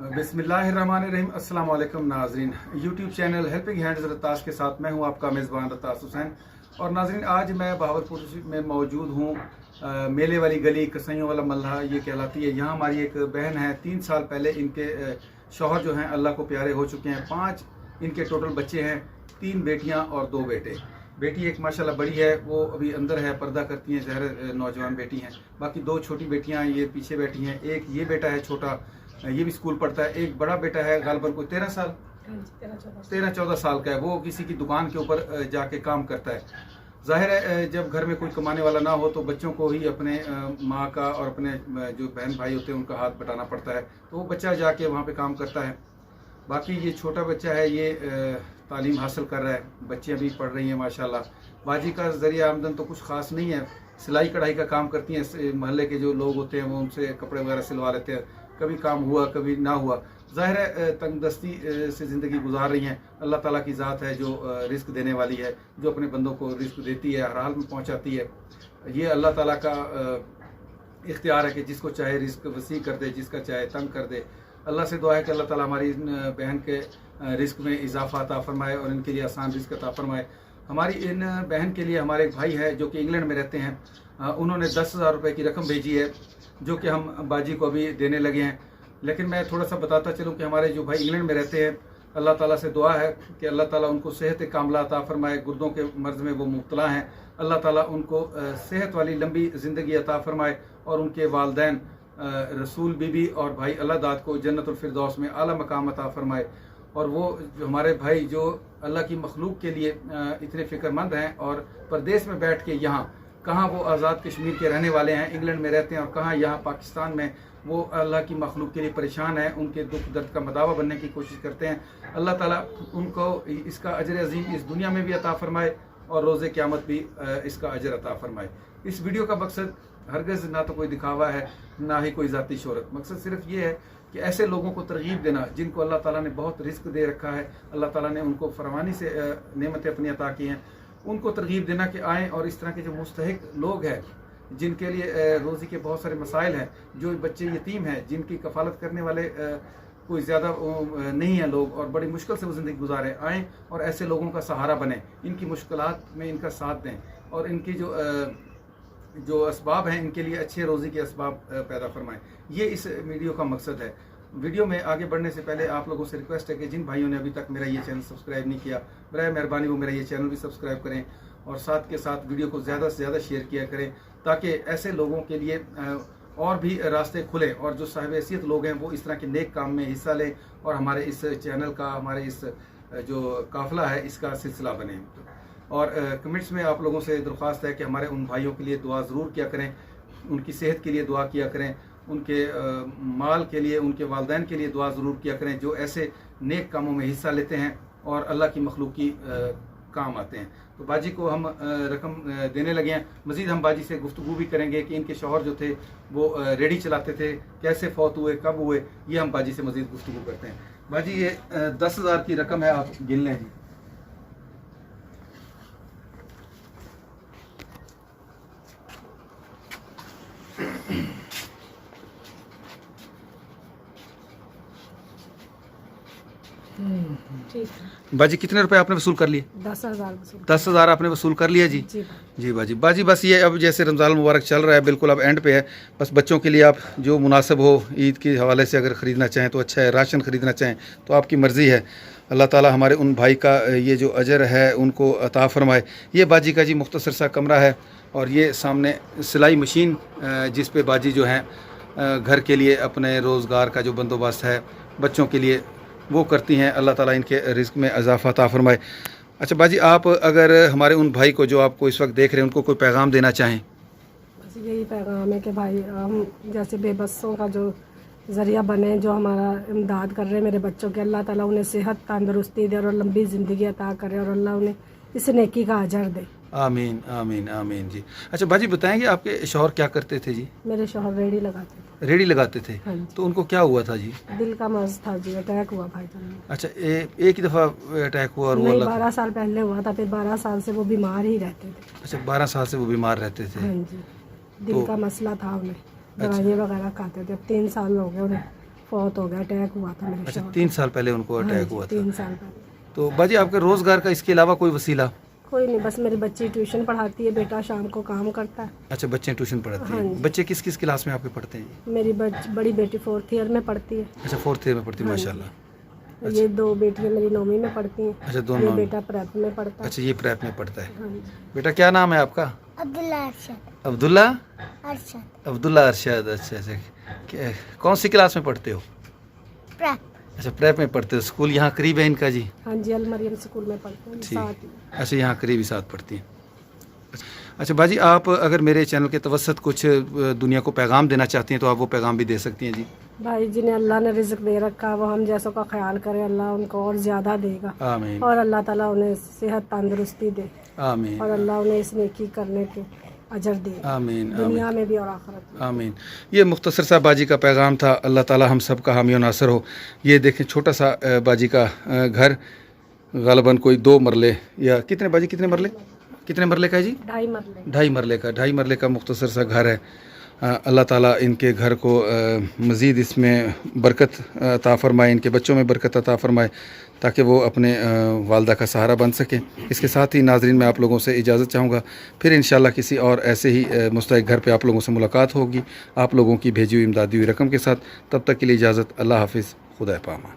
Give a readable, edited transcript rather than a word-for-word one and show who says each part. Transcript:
Speaker 1: बिस्मिल्लाहिर्रहमानिर्रहीम। अस्सलाम वालेकुम नाजरीन, यूट्यूब चैनल हेल्पिंग हैंड्स रत्तास के साथ मैं हूं आपका मेज़बान रत्तास हुसैन। और नाजरीन, आज मैं बहावलपुर में मौजूद हूं। मेले वाली गली कसइयों वाला मल्हा ये कहलाती है। यहाँ हमारी एक बहन है, 3 साल पहले इनके शौहर जो हैं अल्लाह को प्यारे हो चुके हैं। 5 इनके टोटल बच्चे हैं, 3 बेटियाँ और 2 बेटे। बेटी एक माशाल्लाह बड़ी है, वो अभी अंदर है, पर्दा करती हैं, ज़हर नौजवान बेटी हैं। बाकी 2 छोटी बेटियां ये पीछे बैठी हैं। एक ये बेटा है छोटा, ये भी स्कूल पढ़ता है। एक बड़ा बेटा है गालबन को 13-14 साल का है, वो किसी की दुकान के ऊपर जाके काम करता है। जाहिर है जब घर में कोई कमाने वाला ना हो तो बच्चों को ही अपने माँ का और अपने जो बहन भाई होते हैं उनका हाथ बटाना पड़ता है, तो वो बच्चा जाके वहाँ पे काम करता है। बाकी ये छोटा बच्चा है, ये तालीम हासिल कर रहा है, बच्चियाँ भी पढ़ रही हैं माशाल्लाह। बाजी का ज़रिया आमदन तो कुछ ख़ास नहीं है, सिलाई कढ़ाई का काम करती हैं। महल्ले के जो लोग होते हैं वो उनसे कपड़े वगैरह सिलवा लेते हैं, कभी काम हुआ कभी ना हुआ। ज़ाहिर है तंगदस्ती से ज़िंदगी गुजार रही हैं। अल्लाह ताला की ज़ात है जो रिस्क देने वाली है, जो अपने बंदों को रिस्क देती है, हर हाल में पहुँचाती है। ये अल्लाह ताला का इख्तियार है कि जिसको चाहे रिस्क वसी कर दे, जिसका चाहे तंग कर दे। अल्लाह से दुआ है कि अल्लाह ताला हमारी इन बहन के रिस्क में इजाफा अता फरमाए और इनके लिए आसान रिस्क अता फरमाए। हमारी इन बहन के लिए हमारे एक भाई है जो कि इंग्लैंड में रहते हैं, उन्होंने 10,000 रुपये की रकम भेजी है, जो कि हम बाजी को अभी देने लगे हैं। लेकिन मैं थोड़ा सा बताता चलूँ कि हमारे जो भाई इंग्लैंड में रहते हैं, अल्लाह ताला से दुआ है कि अल्लाह ताला उनको सेहत कामला अता फरमाए। गुर्दों के मर्ज़ में वो मुब्तला हैं, अल्लाह ताला उनको सेहत वाली लंबी ज़िंदगी अता फरमाए और उनके वालदैन रसूल बीबी और भाई अल्लाह दाद को जन्नतुल फिरदौस में आला मकाम अता फरमाए। और वो जो हमारे भाई जो अल्लाह की मखलूक के लिए इतने फ़िक्रमंद हैं और परदेश में बैठ के यहाँ कहाँ वो आज़ाद कश्मीर के रहने वाले हैं, इंग्लैंड में रहते हैं, और कहाँ यहाँ पाकिस्तान में वो अल्लाह की मखलूक के लिए परेशान है, उनके दुख दर्द का मदावा बनने की कोशिश करते हैं। अल्लाह ताला उनको इसका अजर अजीम इस दुनिया में भी अता फरमाए और रोज़े क़यामत भी इसका अजर अता फरमाए। इस वीडियो का मकसद हरगिज़ ना तो कोई दिखावा है ना ही कोई ज़ाती शोहरत। मकसद सिर्फ ये है कि ऐसे लोगों को तरगीब देना जिनको अल्लाह ताला ने बहुत रिस्क दे रखा है, अल्लाह ताला ने उनको फरमानी से नेमतें अपनी अता की हैं, उनको तरगीब देना कि आएँ और इस तरह के जो मुस्तहिक लोग हैं जिनके लिए रोज़ी के बहुत सारे मसाइल हैं, जो बच्चे यतीम हैं, जिनकी कफालत करने वाले कोई ज़्यादा नहीं है लोग और बड़ी मुश्किल से वो ज़िंदगी गुजारें, आएँ और ऐसे लोगों का सहारा बने, इनकी मुश्किलात में इनका साथ दें और इनकी जो असबाब हैं इनके लिए अच्छे रोज़ी के असबाब पैदा फरमाएं। ये इस वीडियो का मकसद है। वीडियो में आगे बढ़ने से पहले आप लोगों से रिक्वेस्ट है कि जिन भाइयों ने अभी तक मेरा ये चैनल सब्सक्राइब नहीं किया, बराए मेहरबानी वो मेरा ये चैनल भी सब्सक्राइब करें और साथ के साथ वीडियो को ज़्यादा से ज़्यादा शेयर किया करें, ताकि ऐसे लोगों के लिए और भी रास्ते खुलें और जो साहिब हैसियत लोग हैं वो इस तरह के नेक काम में हिस्सा लें और हमारे इस चैनल का, हमारे इस जो काफ़िला है इसका सिलसिला बने। और कमेंट्स में आप लोगों से दरख्वास्त है कि हमारे उन भाइयों के लिए दुआ ज़रूर किया करें, उनकी सेहत के लिए दुआ किया करें, उनके माल के लिए, उनके वालदैन के लिए दुआ ज़रूर किया करें जो ऐसे नेक कामों में हिस्सा लेते हैं और अल्लाह की मखलूक की काम आते हैं। तो बाजी को हम रकम देने लगे हैं। मज़ीद हम बाजी से गुफ्तगू भी करेंगे कि इनके शौहर जो थे वो रेडी चलाते थे, कैसे फौत हुए, कब हुए, ये हम बाजी से मज़ीद गुफ्तगू करते हैं। बाजी ये 10,000 की रकम है, आप गिन लें जी। बाजी कितने रुपए आपने वसूल कर लिए? 10,000 आपने वसूल कर लिया जी। जी बाजी, बाजी बस ये अब जैसे रमज़ान मुबारक चल रहा है, बिल्कुल अब एंड पे है, बस बच्चों के लिए आप जो मुनासिब हो ईद के हवाले से अगर ख़रीदना चाहें तो अच्छा है, राशन ख़रीदना चाहें तो आपकी मर्ज़ी है। अल्लाह ताला हमारे उन भाई का ये जो अजर है उनको अता फरमाए। ये बाजी का जी मुख्तसर सा कमरा है और ये सामने सिलाई मशीन जिस पे बाजी जो है घर के लिए अपने रोज़गार का जो बंदोबस्त है बच्चों के लिए वो करती हैं। अल्लाह ताला इनके रिस्क में इजाफा अता फरमाए। अच्छा बाजी, आप अगर हमारे उन भाई को जो आपको इस वक्त देख रहे हैं उनको कोई पैगाम देना चाहें?
Speaker 2: बस यही पैगाम है कि भाई हम जैसे बेबसों का जो ज़रिया बने, जो हमारा इमदाद कर रहे हैं मेरे बच्चों के, अल्लाह ताला उन्हें सेहत तंदुरुस्ती दे और लंबी ज़िंदगी अता करे और अल्लाह उन्हें इस नेकी का अजर दे।
Speaker 1: आमीन आमीन आमीन जी। अच्छा बाजी, बताएंगे आपके शौहर क्या करते थे जी?
Speaker 2: मेरे शौहर रेडी लगाते थे।
Speaker 1: रेडी लगाते थे?
Speaker 2: हाँ।
Speaker 1: तो उनको क्या हुआ था जी?
Speaker 2: दिल का मर्ज था जी, अटैक हुआ भाई जान।
Speaker 1: अच्छा, एक ही दफ़ा अटैक हुआ? और
Speaker 2: नहीं, 12 साल पहले हुआ था, फिर 12 साल से वो बीमार ही रहते थे।
Speaker 1: अच्छा, 12 साल से वो बीमार रहते थे?
Speaker 2: हाँ जी, दिल का मसला था उन्हें, दवाइयाँ वगैरह खाते थे। अब 3 साल हो गए उन्हें फौत हो गया, अटैक हुआ था मेरे
Speaker 1: अच्छा,
Speaker 2: शौहर
Speaker 1: 3 साल पहले उनको
Speaker 2: को। हाँ
Speaker 1: अटैक
Speaker 2: जी,
Speaker 1: हुआ था।
Speaker 2: 3 साल पहले।
Speaker 1: तो बाजी आपके रोज़गार का इसके अलावा कोई वसीला?
Speaker 2: कोई नहीं, बस मेरी बच्ची ट्यूशन पढ़ाती है, बेटा शाम को काम करता है।
Speaker 1: अच्छा, बच्चे ट्यूशन पढ़ाते
Speaker 2: हाँ
Speaker 1: हैं।
Speaker 2: जी।
Speaker 1: बच्चे किस किस क्लास में आपके पढ़ते हैं जी?
Speaker 2: मेरी बड़ी बेटी 4th ईयर में पढ़ती है।
Speaker 1: अच्छा, 4th ईयर में पढ़ती है,
Speaker 2: हाँ जी।
Speaker 1: माशाल्लाह।
Speaker 2: ये 2 बेटियां मेरी 9वीं में पढ़ती हैं।
Speaker 1: अच्छा,
Speaker 2: ये
Speaker 1: दोनों।
Speaker 2: बेटा प्रेप में पढ़ता है।
Speaker 1: अच्छा, ये प्रेप में पढ़ता है।
Speaker 2: हाँ जी।
Speaker 1: बेटा क्या नाम है आपका?
Speaker 3: अब्दुल्ला अरशद।
Speaker 1: अब्दुल्ला?
Speaker 3: अरशद।
Speaker 1: अब्दुल्ला अरशद। अच्छा अच्छा, कौन सी क्लास में पढ़ते हो?
Speaker 3: प्रेप।
Speaker 1: अच्छा, प्रेप में पढ़ते हो। स्कूल यहाँ करीब है इनका जी?
Speaker 2: हाँ जी, अल मरियम स्कूल में पढ़ते हैं
Speaker 1: ठीक।
Speaker 2: साथ ही।
Speaker 1: अच्छा, यहाँ करीब ही साथ पढ़ती हैं। अच्छा बाजी, आप अगर मेरे चैनल के तवसत कुछ दुनिया को पैगाम देना चाहती हैं तो आप वो पैगाम भी दे सकती हैं जी।
Speaker 2: भाई जिन्हें अल्लाह ने रिज़्क दे रखा वो हम जैसों का ख्याल करे, अल्लाह उनको और ज़्यादा देगा।
Speaker 1: आमीन
Speaker 2: और अल्लाह ताला उन्हें सेहत तंदुरुस्ती दे
Speaker 1: आमीन
Speaker 2: और अल्लाह उन्हें इस नेकी करने के अजर दे,
Speaker 1: आमीन
Speaker 2: दुनिया में भी और आखिरत में।
Speaker 1: आमीन। ये मुख्तसर सा बाजी का पैगाम था। अल्लाह ताला हम सब का हामी और नासर हो। ये देखें, छोटा सा बाजी का घर, गालिबन कोई 2 मरले या कितने बाजी, कितने मरले का है जी?
Speaker 2: 2.5 मरले।
Speaker 1: 2.5 मरले का मुख्तसर सा घर है। अल्लाह ताला इनके घर को मज़ीद इसमें बरकत अता फ़रमाए, इनके बच्चों में बरकत अता फ़रमाए ताकि वो अपने वालदा का सहारा बन सकें। इसके साथ ही नाज़रीन मैं आप लोगों से इजाज़त चाहूँगा, फिर इंशाअल्लाह किसी और ऐसे ही मुस्तहिक घर पे आप लोगों से मुलाकात होगी, आप लोगों की भेजी हुई इमदादी हुई रकम के साथ। तब तक के लिए इजाज़त। अल्लाह हाफ़िज़, खुदा पामान।